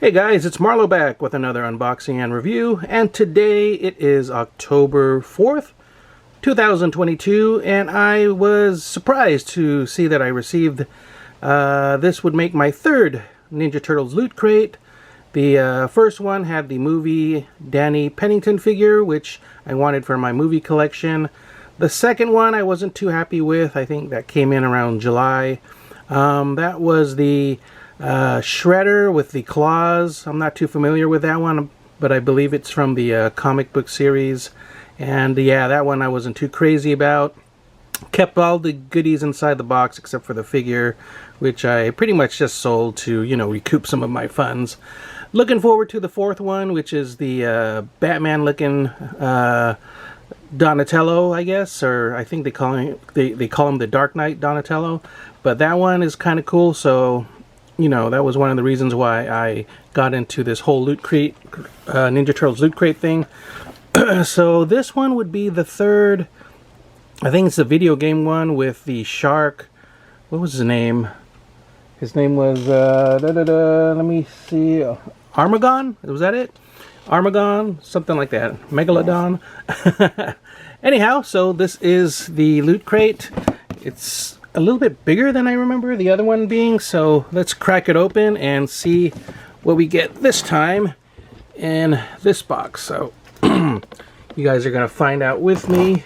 Hey guys, it's Marlo back with another unboxing and review, and today it is October 4th, 2022, and I was surprised to see that I received, this would make my third Ninja Turtles Loot Crate. The first one had the movie Danny Pennington figure, which I wanted for my movie collection. The second one I wasn't too happy with. I think that came in around July. That was the Shredder with the claws. I'm not too familiar with that one, but I believe it's from the comic book series. And yeah, that one I wasn't too crazy about. Kept all the goodies inside the box except for the figure, which I pretty much just sold to, you know, recoup some of my funds. Looking forward to the fourth one, which is the Batman looking Donatello, I guess, or I think they call him the Dark Knight Donatello. But that one is kind of cool, so you know, that was one of the reasons why I got into this whole Loot Crate, Ninja Turtles Loot Crate thing. So this one would be the third. I think it's the video game one with the shark. What was his name? His name was, let me see, Armaggon? Was that it? Armaggon? Something like that. Megalodon? Anyhow, so this is the Loot Crate. It's a little bit bigger than I remember the other one being, so let's crack it open and see what we get this time in this box. So you guys are gonna find out with me.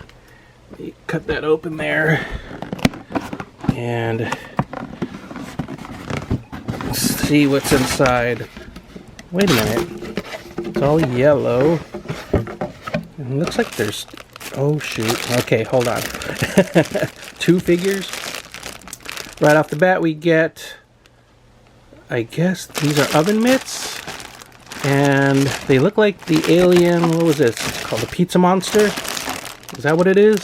Let me cut that open there and see what's inside. Wait a minute, it's all yellow and it looks like there's, oh shoot, okay, hold on. Two figures. Right off the bat we get, I guess these are oven mitts, and they look like the alien, what was this? It's called the Pizza Monster? Is that what it is?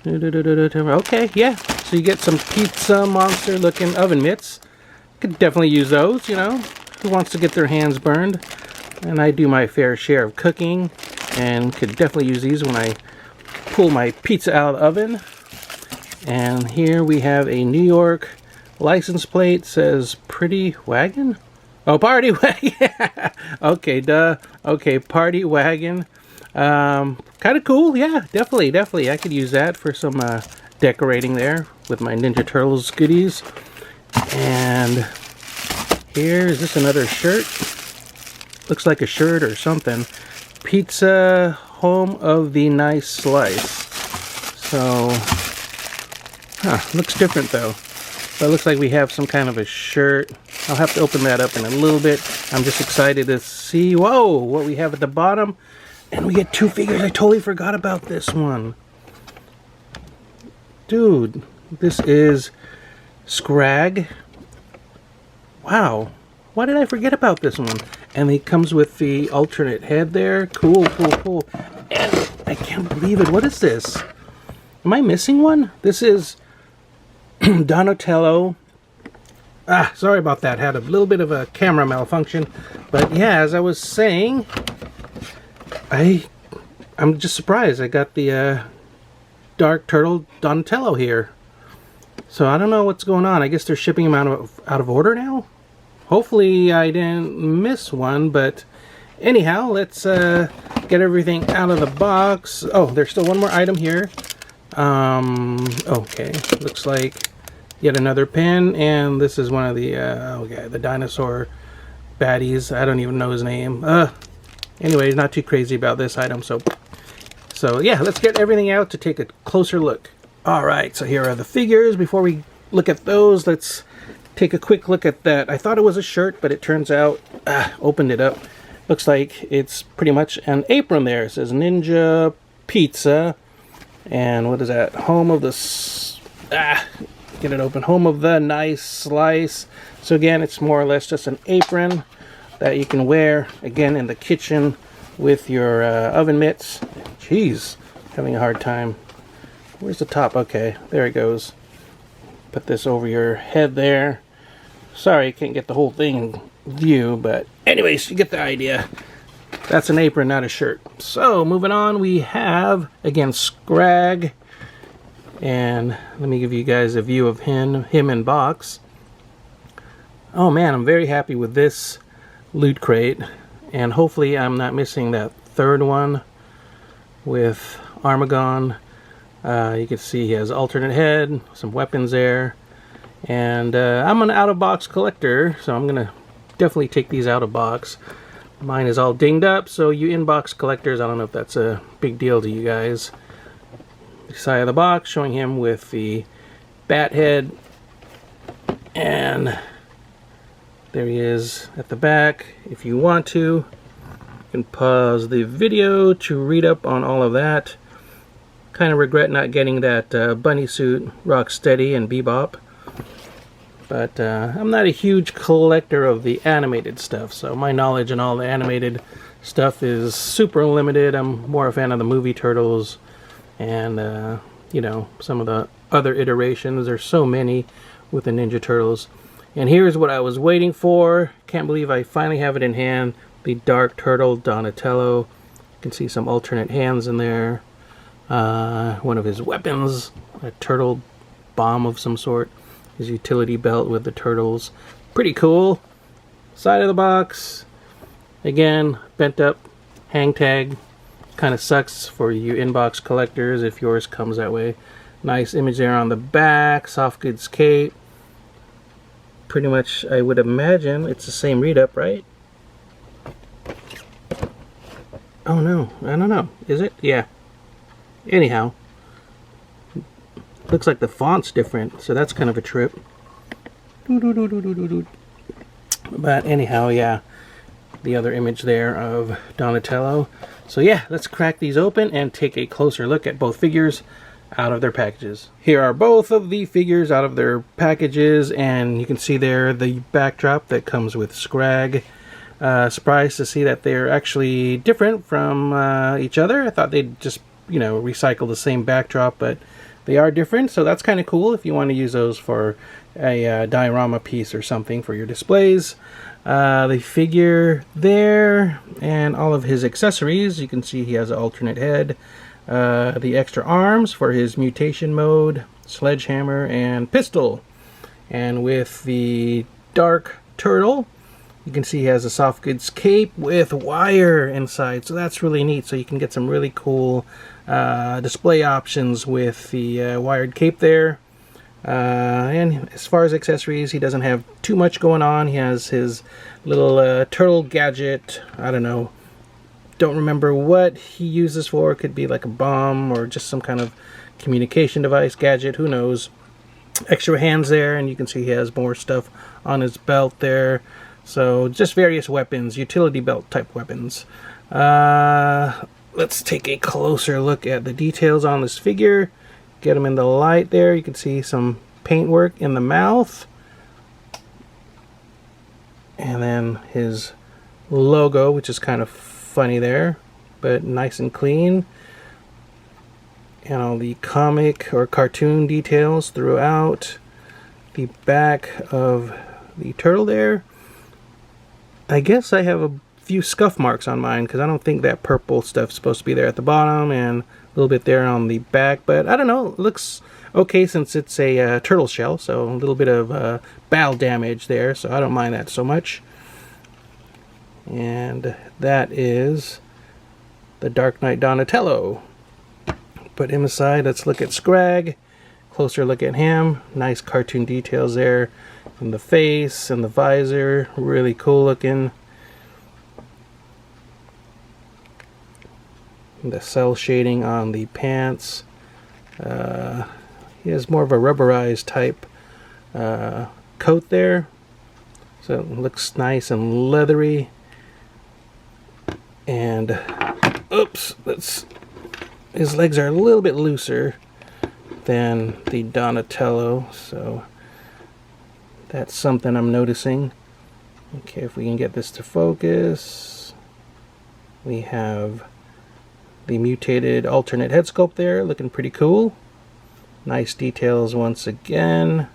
Okay, yeah. So you get some Pizza Monster looking oven mitts. Could definitely use those, you know. Who wants to get their hands burned? And I do my fair share of cooking, and could definitely use these when I pull my pizza out of the oven. And here we have a New York license plate, says Pretty Wagon? Oh, Party Wagon! Okay, duh. Okay, Party Wagon. Kind of cool, yeah, definitely. I could use that for some decorating there with my Ninja Turtles goodies. And here, is this another shirt? Looks like a shirt or something. Pizza, home of the nice slice. So, looks different though. But it looks like we have some kind of a shirt. I'll have to open that up in a little bit. I'm just excited to see, whoa, what we have at the bottom. And we get two figures. I totally forgot about this one. Dude, this is Scrag. Wow. Why did I forget about this one? And he comes with the alternate head there. Cool. And I can't believe it. What is this? Am I missing one? This is Donatello. Sorry about that. Had a little bit of a camera malfunction. But yeah, as I was saying, I'm just surprised I got the Dark Turtle Donatello here. So I don't know what's going on. I guess they're shipping him out of order now? Hopefully I didn't miss one, but anyhow, let's get everything out of the box. Oh, there's still one more item here. Okay, looks like yet another pin, and this is one of the okay, the dinosaur baddies. I don't even know his name. Anyway, not too crazy about this item, so yeah, let's get everything out to take a closer look. Alright, so here are the figures. Before we look at those, let's take a quick look at that. I thought it was a shirt, but it turns out, opened it up, looks like it's pretty much an apron there. It says Ninja Pizza, and what is that? Home of the, get it open, home of the nice slice. So again, it's more or less just an apron that you can wear, again, in the kitchen with your oven mitts. Jeez, having a hard time. Where's the top? Okay, there it goes. Put this over your head there. Sorry, you can't get the whole thing in view, but anyways, you get the idea. That's an apron, not a shirt. So, moving on, we have, again, Scrag. And let me give you guys a view of him in box. Oh man, I'm very happy with this loot crate, and hopefully I'm not missing that third one with Armaggon. You can see he has alternate head, some weapons there, and I'm an out-of-box collector, so I'm gonna definitely take these out of box. Mine is all dinged up, so you in-box collectors, I don't know if that's a big deal to you guys. The side of the box showing him with the bat head, and there he is at the back. If you want to, you can pause the video to read up on all of that. Kind of regret not getting that bunny suit Rocksteady and Bebop. But I'm not a huge collector of the animated stuff, so my knowledge on all the animated stuff is super limited. I'm more a fan of the movie Turtles and, you know, some of the other iterations. There's so many with the Ninja Turtles. And here's what I was waiting for. Can't believe I finally have it in hand. The Dark Turtle Donatello. You can see some alternate hands in there. One of his weapons, a turtle bomb of some sort. His utility belt with the turtles. Pretty cool. Side of the box. Again, bent up hang tag. Kind of sucks for you inbox collectors if yours comes that way. Nice image there on the back. Soft goods cape. Pretty much, I would imagine it's the same read up, right? Oh no, I don't know. Is it? Yeah. Anyhow. Looks like the font's different, so that's kind of a trip. But anyhow, yeah, the other image there of Donatello. So yeah, let's crack these open and take a closer look at both figures out of their packages. Here are both of the figures out of their packages, and you can see there the backdrop that comes with Scrag. Surprised to see that they're actually different from each other. I thought they'd just, you know, recycle the same backdrop, but they are different, so that's kind of cool if you want to use those for a diorama piece or something for your displays. The figure there and all of his accessories. You can see he has an alternate head, the extra arms for his mutation mode, sledgehammer, and pistol. And with the Dark Turtle, you can see he has a soft goods cape with wire inside, so that's really neat. So you can get some really cool display options with the wired cape there. And as far as accessories, he doesn't have too much going on. He has his little turtle gadget. I don't know. Don't remember what he uses for. It could be like a bomb or just some kind of communication device gadget. Who knows? Extra hands there, and you can see he has more stuff on his belt there. So just various weapons, utility belt type weapons. Let's take a closer look at the details on this figure. Get him in the light there. You can see some paintwork in the mouth. And then his logo, which is kind of funny there, but nice and clean. And all the comic or cartoon details throughout the back of the turtle there. I guess I have a few scuff marks on mine because I don't think that purple stuff's supposed to be there at the bottom, and a little bit there on the back, but I don't know, it looks okay since it's a turtle shell, so a little bit of bow damage there, so I don't mind that so much. And that is the Dark Knight Donatello. Put him aside. Let's look at Scrag. Closer look at him. Nice cartoon details there in the face and the visor. Really cool looking. The cell shading on the pants. He has more of a rubberized type coat there, so it looks nice and leathery. And oops, his legs are a little bit looser than the Donatello, so that's something I'm noticing. Okay, if we can get this to focus, we have the mutated alternate head sculpt there, looking pretty cool. Nice details once again.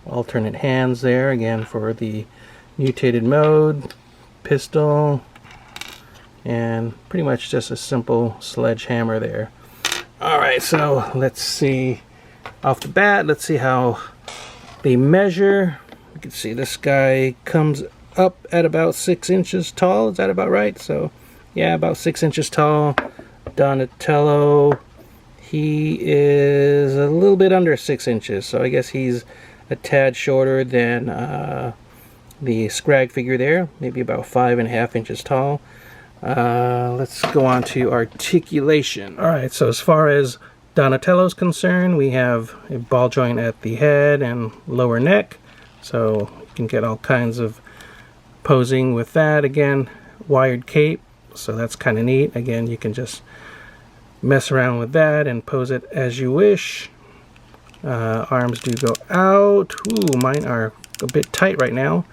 Alternate hands there again for the mutated mode, pistol, and pretty much just a simple sledgehammer there. Alright, so let's see. Off the bat, let's see how they measure. You can see this guy comes up at about 6 inches tall. Is that about right? So, yeah, about 6 inches tall. Donatello, he is a little bit under 6 inches. So I guess he's a tad shorter than the Scrag figure there. Maybe about 5.5 inches tall. Let's go on to Articulation. Alright, so as far as Donatello's concerned, we have a ball joint at the head and lower neck, so you can get all kinds of posing with that. Again, wired cape, so that's kind of neat. Again, you can just mess around with that and pose it as you wish. Arms do go out. Ooh, mine are a bit tight right now,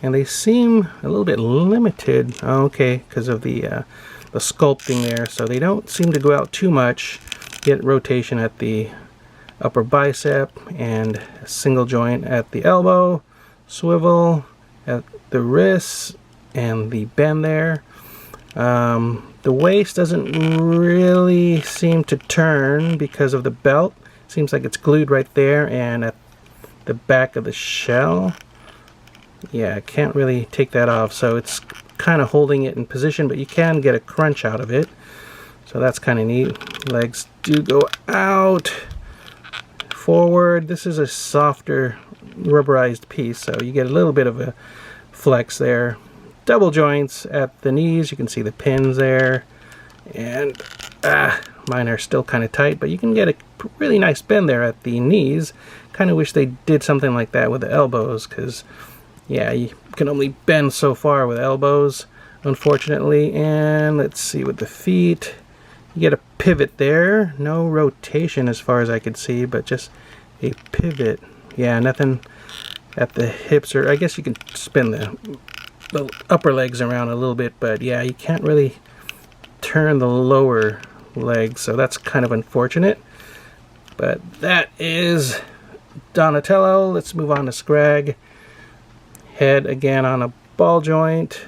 and they seem a little bit limited. Okay, because of the sculpting there, so they don't seem to go out too much. Get rotation at the upper bicep and a single joint at the elbow, swivel at the wrist and the bend there. The waist doesn't really seem to turn because of the belt. Seems like it's glued right there and at the back of the shell. Yeah, I can't really take that off, so it's kind of holding it in position, but you can get a crunch out of it. So that's kind of neat. Legs do go out, forward. This is a softer rubberized piece, so you get a little bit of a flex there. Double joints at the knees. You can see the pins there. And mine are still kind of tight, but you can get a really nice bend there at the knees. Kind of wish they did something like that with the elbows, because, yeah, you can only bend so far with elbows, unfortunately. And let's see with the feet. You get a pivot there, no rotation as far as I could see, but just a pivot. Yeah, nothing at the hips, or I guess you can spin the upper legs around a little bit, but yeah, you can't really turn the lower legs, so that's kind of unfortunate. But that is Donatello. Let's move on to Scrag. Head again on a ball joint.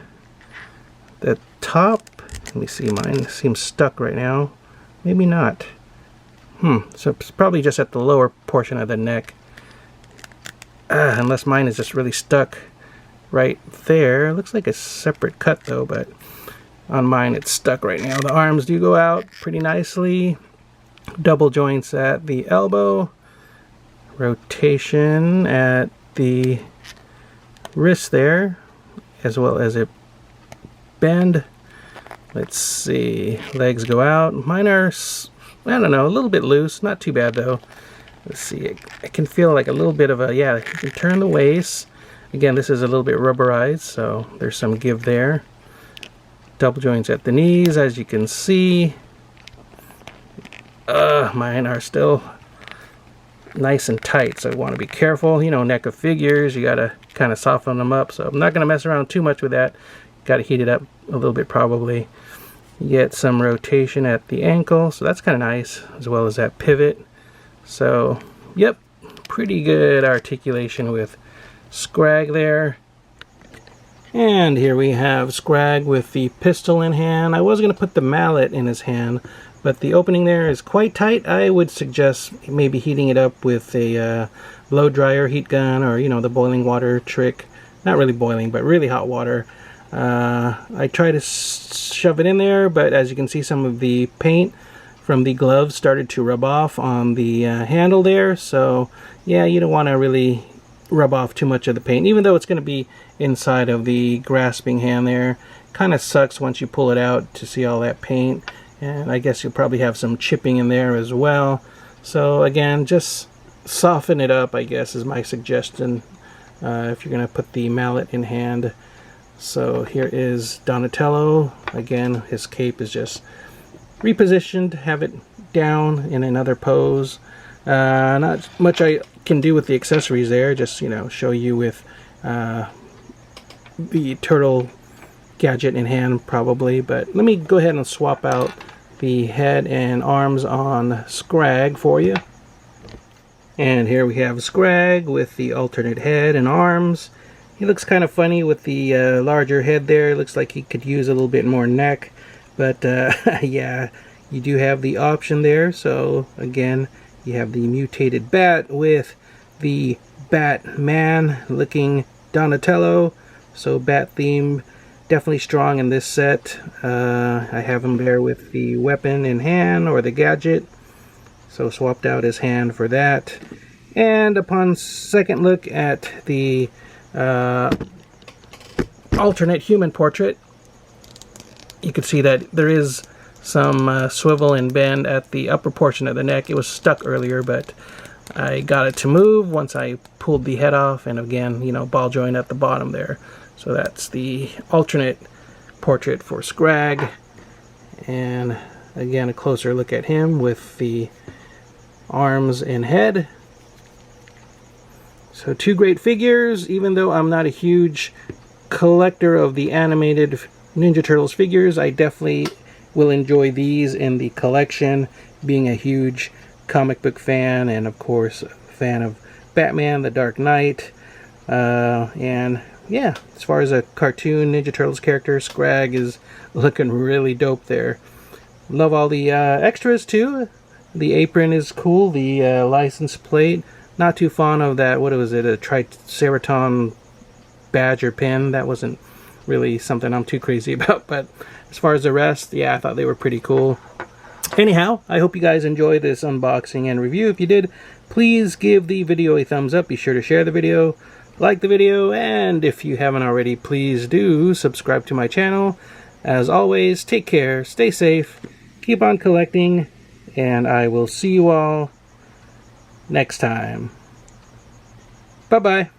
The top, let me see, mine seems stuck right now. Maybe not. So it's probably just at the lower portion of the neck. Unless mine is just really stuck right there. Looks like a separate cut though, but on mine it's stuck right now. The arms do go out pretty nicely. Double joints at the elbow. Rotation at the wrist there, as well as a bend. Let's see, legs go out. Mine are, I don't know, a little bit loose, not too bad though. Let's see, I can feel like a little bit of a, yeah, you can turn the waist. Again, this is a little bit rubberized, so there's some give there. Double joints at the knees, as you can see. Mine are still nice and tight, so I want to be careful. You know, Neca figures, you gotta kind of soften them up, so I'm not gonna mess around too much with that. Gotta heat it up a little bit probably. You get some rotation at the ankle, so that's kind of nice, as well as that pivot. So, yep, pretty good articulation with Scrag there. And here we have Scrag with the pistol in hand. I was going to put the mallet in his hand, but the opening there is quite tight. I would suggest maybe heating it up with a blow dryer heat gun, or, you know, the boiling water trick. Not really boiling, but really hot water. I try to shove it in there, but as you can see, some of the paint from the gloves started to rub off on the handle there. So yeah, you don't want to really rub off too much of the paint, even though it's going to be inside of the grasping hand there. Kind of sucks once you pull it out to see all that paint, and I guess you'll probably have some chipping in there as well. So again, just soften it up, I guess, is my suggestion if you're going to put the mallet in hand. So here is Donatello. Again, his cape is just repositioned, have it down in another pose. Not much I can do with the accessories there, just, you know, show you with the turtle gadget in hand probably. But let me go ahead and swap out the head and arms on Scrag for you. And here we have Scrag with the alternate head and arms. He looks kind of funny with the larger head there. Looks like he could use a little bit more neck. But yeah, you do have the option there. So again, you have the mutated bat with the Batman looking Donatello. So bat theme definitely strong in this set. I have him there with the weapon in hand or the gadget. So swapped out his hand for that. And upon second look at the alternate human portrait, you can see that there is some swivel and bend at the upper portion of the neck. It was stuck earlier, but I got it to move once I pulled the head off, and again, you know, ball joint at the bottom there. So that's the alternate portrait for Scrag. And again, a closer look at him with the arms and head. So two great figures. Even though I'm not a huge collector of the animated Ninja Turtles figures, I definitely will enjoy these in the collection, being a huge comic book fan and of course a fan of Batman, The Dark Knight. And yeah, as far as a cartoon Ninja Turtles character, Scrag is looking really dope there. Love all the extras too. The apron is cool, the license plate. Not too fond of that, what was it, a Triceratops badge or pin. That wasn't really something I'm too crazy about, but as far as the rest, yeah, I thought they were pretty cool. Anyhow, I hope you guys enjoyed this unboxing and review. If you did, please give the video a thumbs up. Be sure to share the video, like the video, and if you haven't already, please do subscribe to my channel. As always, take care, stay safe, keep on collecting, and I will see you all next time. Bye-bye.